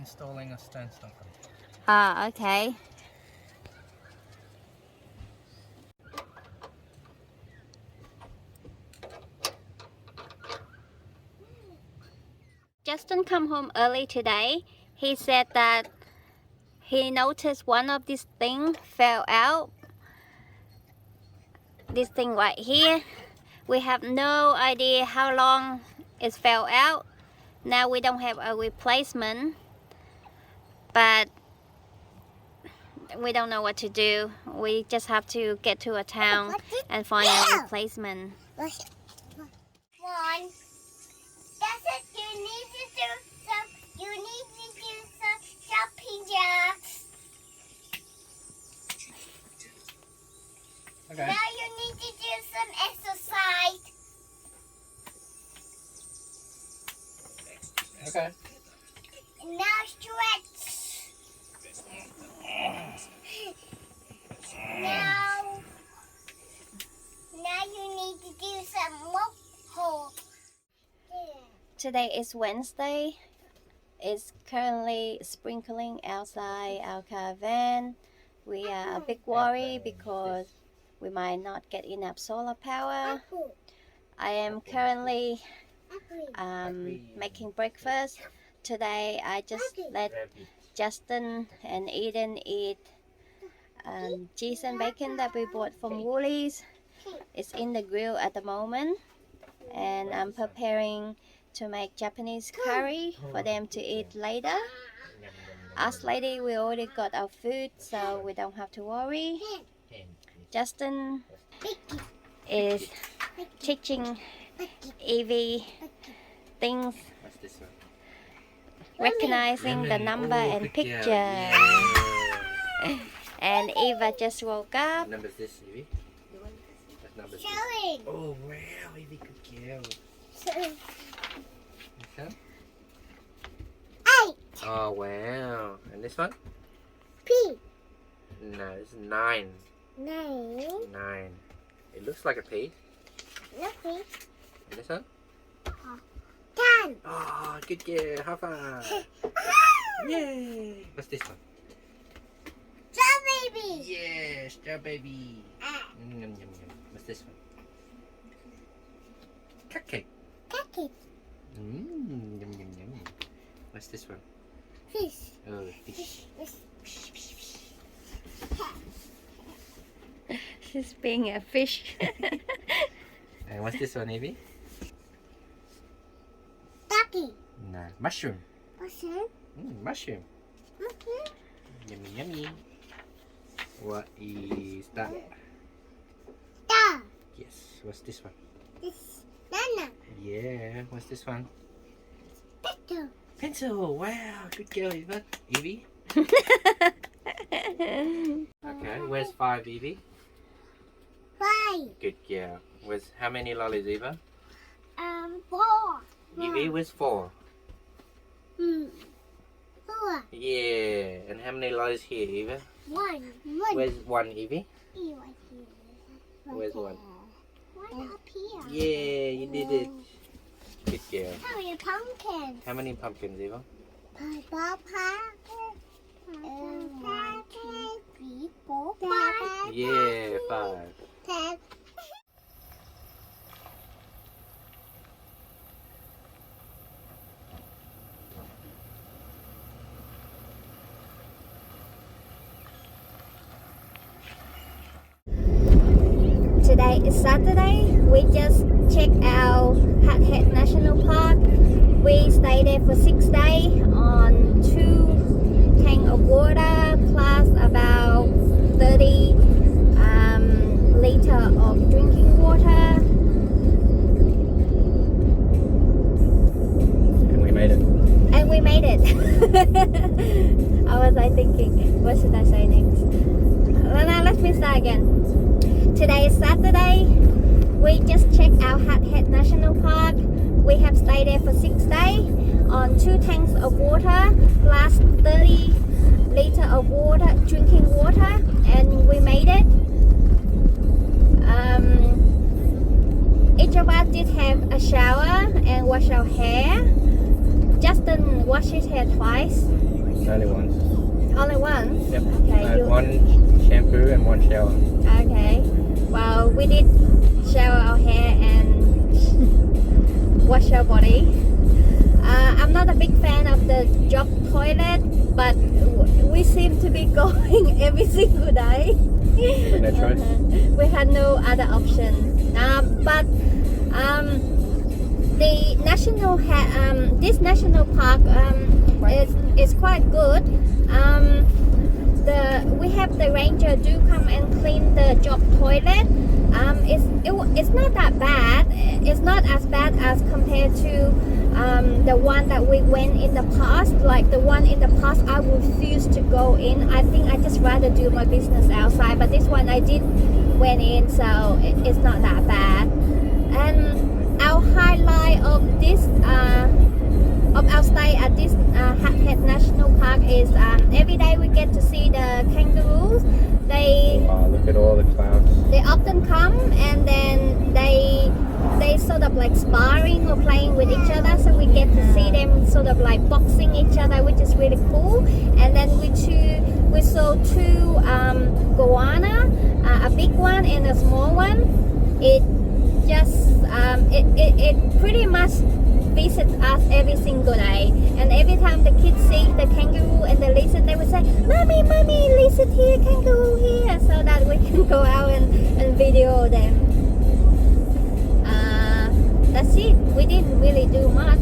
installing a sandstone company. Ah, okay. Justin come home early today. He said that he noticed one of these things fell out. This thing right here. We have no idea how long it fell out. Now we don't have a replacement, but we don't know what to do. We just have to get to a town and find a replacement. One. That's it. You need to do some jumping jacks. Okay. Now you need to do some exercise. Okay. Now stretch. Now you need to do some walk hold. Today is Wednesday. It's currently sprinkling outside our caravan. We are a big worry because we might not get enough solar power. I am currently making breakfast. Today I just let Justin and Eden eat cheese and bacon that we bought from Woolies. It's in the grill at the moment, and I'm preparing to make Japanese curry for them to eat later. Us lady, we already got our food, so we don't have to worry. Justin is teaching Evie things, recognizing the number and picture. And Eva just woke up. What number is this, Evie? That's number 6. Showing. Oh wow, Evie, good girl. Okay. 8. Oh wow. And this one? P. No, it's 9. 9. 9. It looks like a P. Okay. And this one? 10. Oh, good girl. High five. Yay. What's this one? Baby. Yes, star baby. Yum, yum, yum. What's this one? Cupcake. Cupcake. Yum, yum, yum. What's this one? Fish. Oh, fish. She's being a fish. And what's this one, Evie? Ducky. No, mushroom. Mushroom. Mushroom. Yummy, yummy. What is that? Dog. Yes. What's this one? This Nana. Yeah. What's this one? Petal. Pencil. Wow. Good girl, Eva. Evie. Okay. Where's 5, Evie? 5. Good girl. Where's how many lollies, Eva? 4. Evie, where's 4? 4. Yeah. And how many lollies here, Eva? 1. Where's 1, Evie? Right here. Where's 1? 1 up here. Yeah, you did it. Good girl. How many pumpkins? How many pumpkins, Eva? 5. 3, 4, 5. Yeah, 5. 10. Today is Saturday. We just checked out Hat Head National Park. We stayed there for 6 days on 2 tanks of water plus about 30 liters of drinking water. And we made it. And we made it. I was thinking, what should I say next? Now let me start again. Today is Saturday. We just checked out Hat Head National Park. We have stayed there for 6 days on 2 tanks of water plus 30 liters of water, drinking water, and we made it. Each of us did have a shower and wash our hair. Justin washed his hair twice Only once. Only once? Yep. Okay. One shampoo and one shower. Okay. Well, we did shower our hair and wash our body. I'm not a big fan of the drop toilet, but we seem to be going every single day. No choice. We had no other option. But the national this national park is quite good. We have the ranger do come and clean the drop toilet. It's not that bad. It's not as bad as compared to the one that we went in the past. Like the one in the past, I refuse to go in. I think I just rather do my business outside. But this one I did went in, so it's not that bad. And our highlight of this of our stay at this Hat Head National Park is every day we get to see the kangaroos. Wow, look at all the clouds. They often come and then they sort of like sparring or playing with each other, so we get to see them sort of like boxing each other, which is really cool. And then we saw two goanna, a big one and a small one. It just it pretty much visits us every single day, and every time the kids see the kangaroo and the lizard, they would say, "Mommy, mommy, lizard here, kangaroo here," so that we can go out and video them. That's it. We didn't really do much.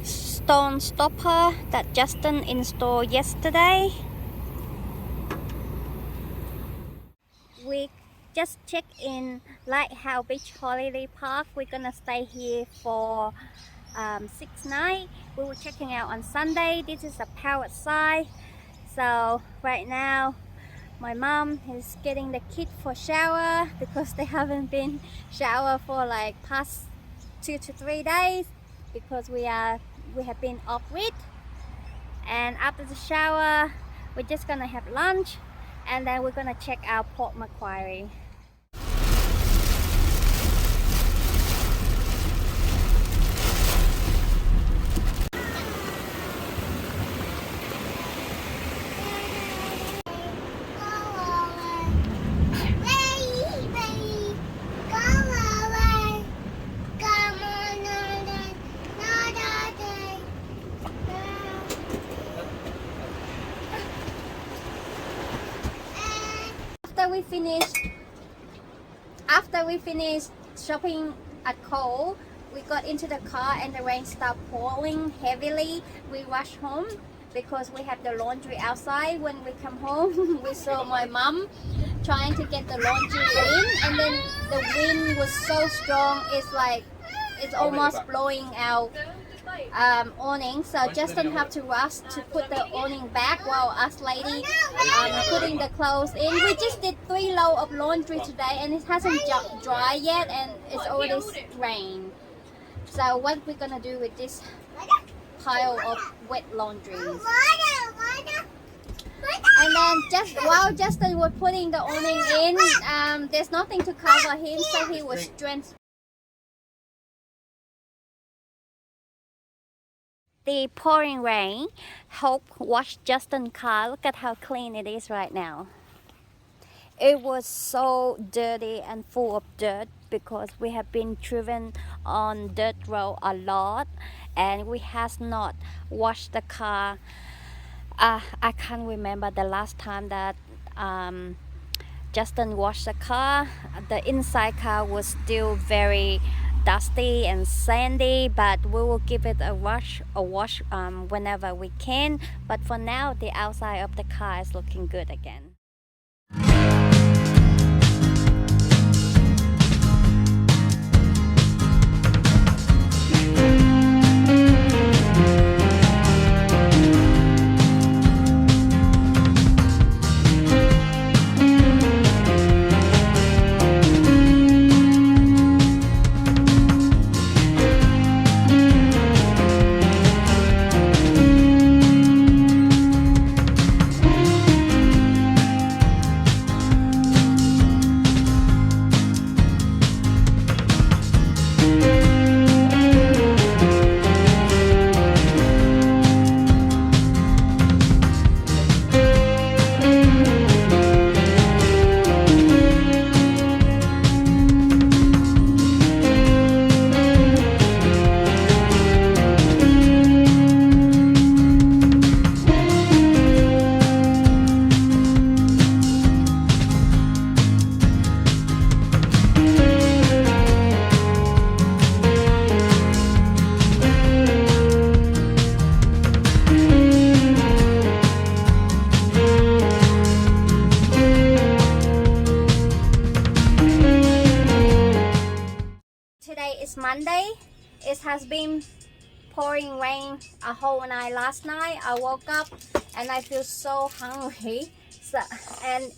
Stone stopper that Justin installed yesterday. We just checked in Lighthouse Beach Holiday Park. We're gonna stay here for 6 nights. We were checking out on Sunday. This is a powered side. So right now my mom is getting the kid for shower because they haven't been shower for like past 2 to 3 days because we have been offgrid. And after the shower we're just gonna have lunch and then we're gonna check out Port Macquarie. After we finished shopping at Cole, we got into the car and the rain started pouring heavily. We rushed home because we have the laundry outside. When we come home, we saw my mom trying to get the laundry in, and then the wind was so strong, it's almost blowing out awning. So Justin have to rush to put the awning back while us lady putting the clothes in. We just did 3 loads of laundry today and it hasn't dry yet and it's already rain. So what we're gonna do with this pile of wet laundry? And then just while Justin was putting the awning in, there's nothing to cover him, so he was drenched. The pouring rain helped wash Justin's car. Look at how clean it is right now. It was so dirty and full of dirt because we have been driven on dirt road a lot and we has not washed the car. I can't remember the last time that Justin washed the car. The inside car was still very dusty and sandy, but we will give it a wash whenever we can. But for now, the outside of the car is looking good again. Monday. It has been pouring rain a whole night last night. I woke up and I feel so hungry. So, and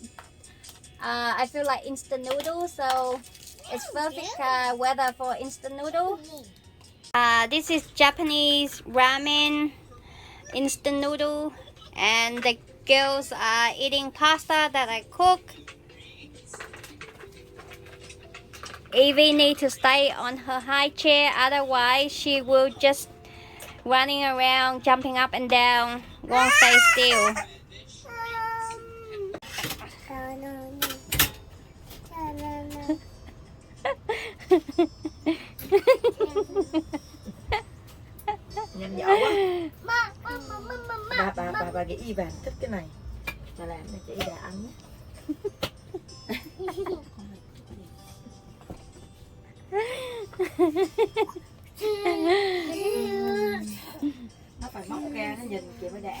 I feel like instant noodle. So it's perfect weather for instant noodle. This is Japanese ramen instant noodle, and the girls are eating pasta that I cook. Evie needs to stay on her high chair, otherwise she will just running around, jumping up and down, won't stay still. Nhanh giỏi quá. Bà nghĩ Ivan thích cái này. Bà làm cho chị đã ăn nhé. Nó phải móc ra, nó nhìn chị mới đã.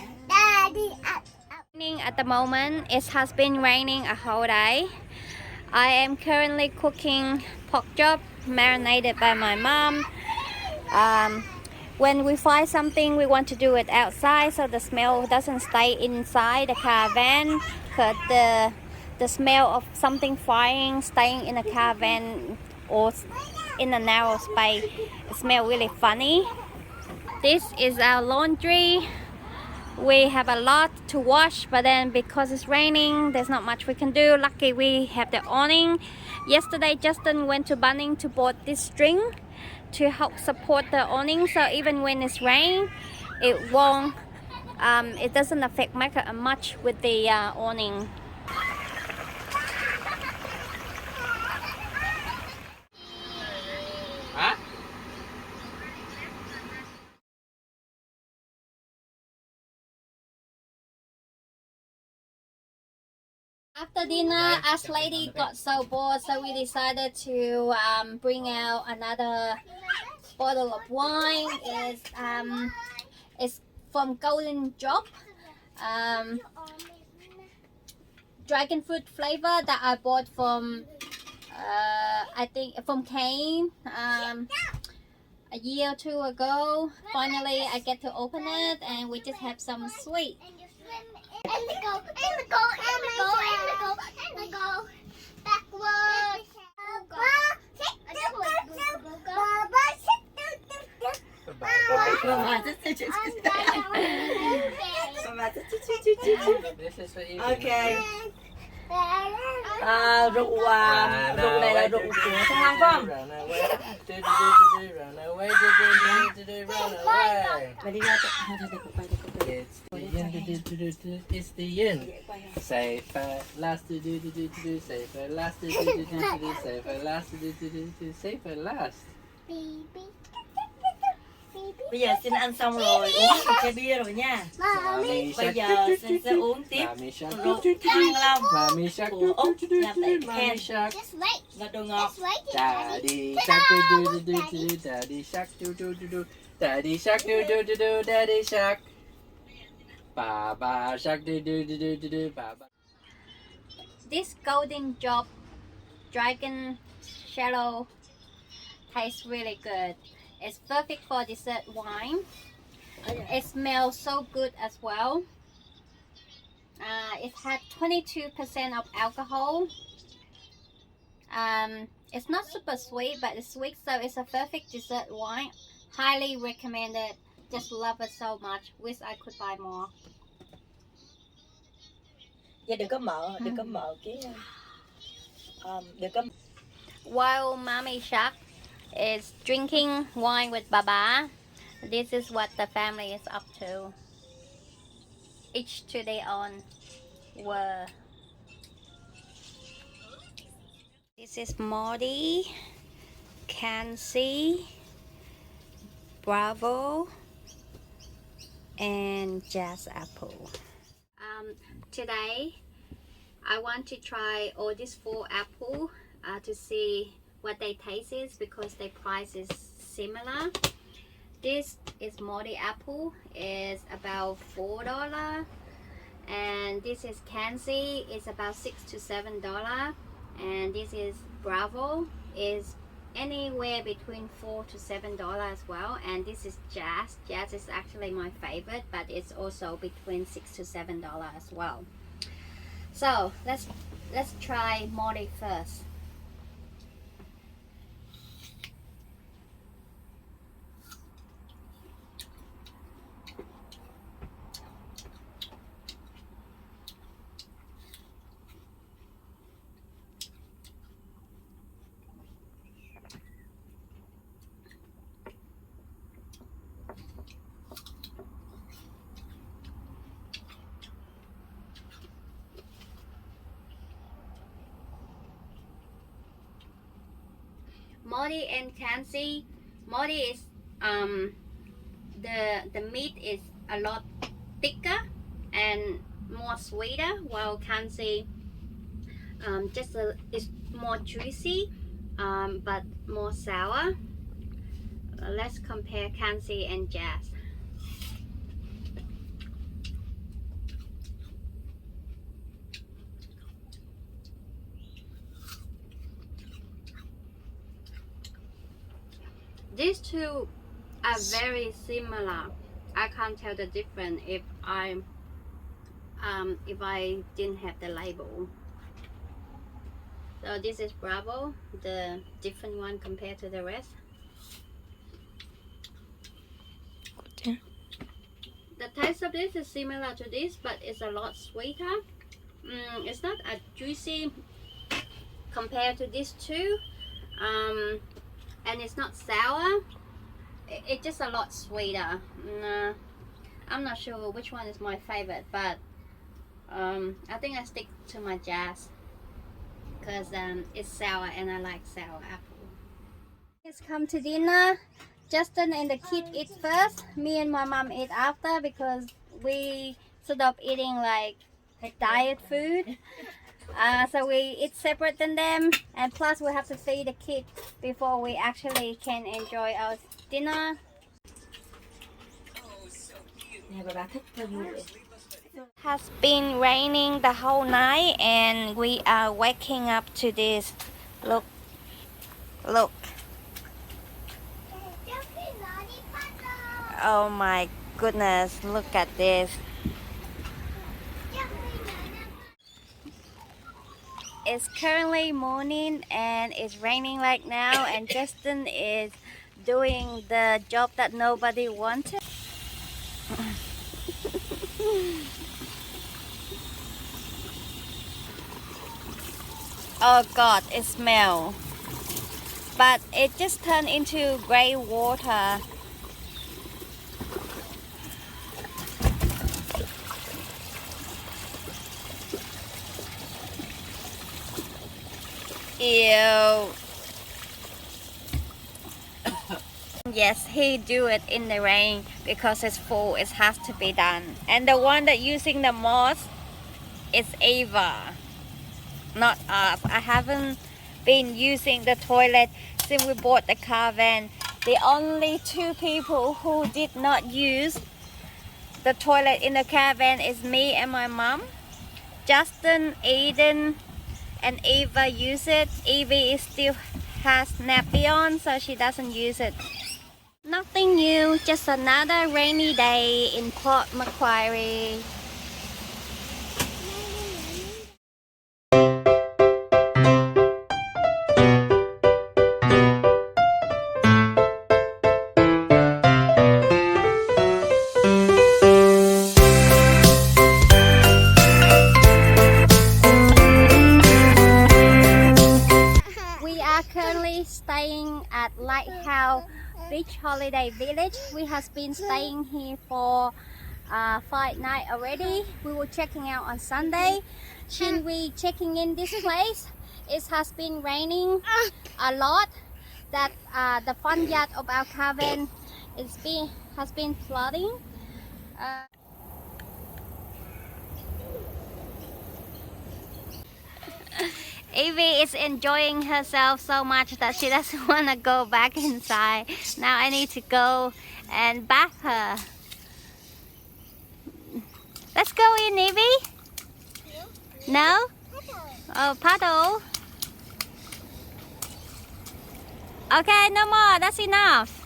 At the moment, it has been raining a whole day. I am currently cooking pork chop marinated by my mom. When we fry something, we want to do it outside so the smell doesn't stay inside the caravan, because the smell of something frying staying in a caravan or in a narrow space, it smells really funny. This is our laundry. We have a lot to wash, but then because it's raining, there's not much we can do. Lucky we have the awning. Yesterday, Justin went to Bunnings to bought this string to help support the awning, so even when it's rain, it won't, it doesn't affect much with the awning. Hả? After dinner, us lady got so bored, so we decided to bring out another bottle of wine. It's from Golden Drop, dragon fruit flavor that I bought from I think from Kane a year or two ago. Finally, I get to open it, and we just have some sweet. And go backwards. This is for you. Ok. Rượu này là rượu của Thanh Long phải không? Mày đi ra It's the end. Say for last say for last say for last say for last. Bây giờ xin ăn xong rồi, uống một chai bia rồi nha. Bây giờ xin sẽ uống tiếp rượu Thanh Long của Úc làm tại Ken và đồ ngọt. Daddy shark daddy shark daddy shark daddy shark. Baba shark baba. This Golden Drop dragon shallow tastes really good. It's perfect for dessert wine. It smells so good as well. It had 22% of alcohol. It's not super sweet, but it's sweet, so it's a perfect dessert wine. Highly recommended. Just love it so much. Wish I could buy more. Dạ đừng có mở cái đừng có. While Mommy Shark is drinking wine with Baba, this is what the family is up to. Each to their own. Were. This is Morty, Kansi, Bravo, and Jazz Apple. Today, I want to try all these 4 apples to see what they taste is, because their price is similar. This is Morty apple, is about $4, and this is Kansi, is about $6 to $7, and this is Bravo, is anywhere between $4 to $7 as well. And this is Jazz. Jazz is actually my favorite, but it's also between $6 to $7 as well. So let's try Molly first. Molly and Kansi. Molly is the meat is a lot thicker and more sweeter, while Kansi is more juicy but more sour. Let's compare Kansi and Jazz. These two are very similar. I can't tell the difference if I didn't have the label. So this is Bravo, the different one compared to the rest. The taste of this is similar to this, but it's a lot sweeter. It's not as juicy compared to these two, and it's not sour. It's just a lot sweeter. I'm not sure which one is my favorite, but I think I stick to my Jazz because it's sour and I like sour apple. Let's come to dinner. Justin and the kid eat first. Me and my mom eat after because we sort of eating like diet food. So we eat separate than them, and plus we have to feed the kid before we actually can enjoy our dinner. Has been raining the whole night and we are waking up to this. Look. Oh my goodness, look at this. It's currently morning and it's raining right now, and Justin is doing the job that nobody wanted. Oh God, it smells. But it just turned into gray water. Ew. Yes, he do it in the rain because it's full. It has to be done. And the one that using the most is Ava, not us. I haven't been using the toilet since we bought the caravan. The only two people who did not use the toilet in the caravan is me and my mom. Justin, Aiden, and Ava use it. Evie still has nappy on, so she doesn't use it. Nothing new, just another rainy day in Port Macquarie. We are currently staying at Lighthouse Beach Holiday Village. We have been staying here for 5 nights already. We were checking out on Sunday. Since we checking in this place, it has been raining a lot. That the front yard of our caravan has been flooding. Evie is enjoying herself so much that she doesn't want to go back inside. Now I need to go and bath her. Let's go in, Evie. No? Oh, paddle. Okay, no more. That's enough.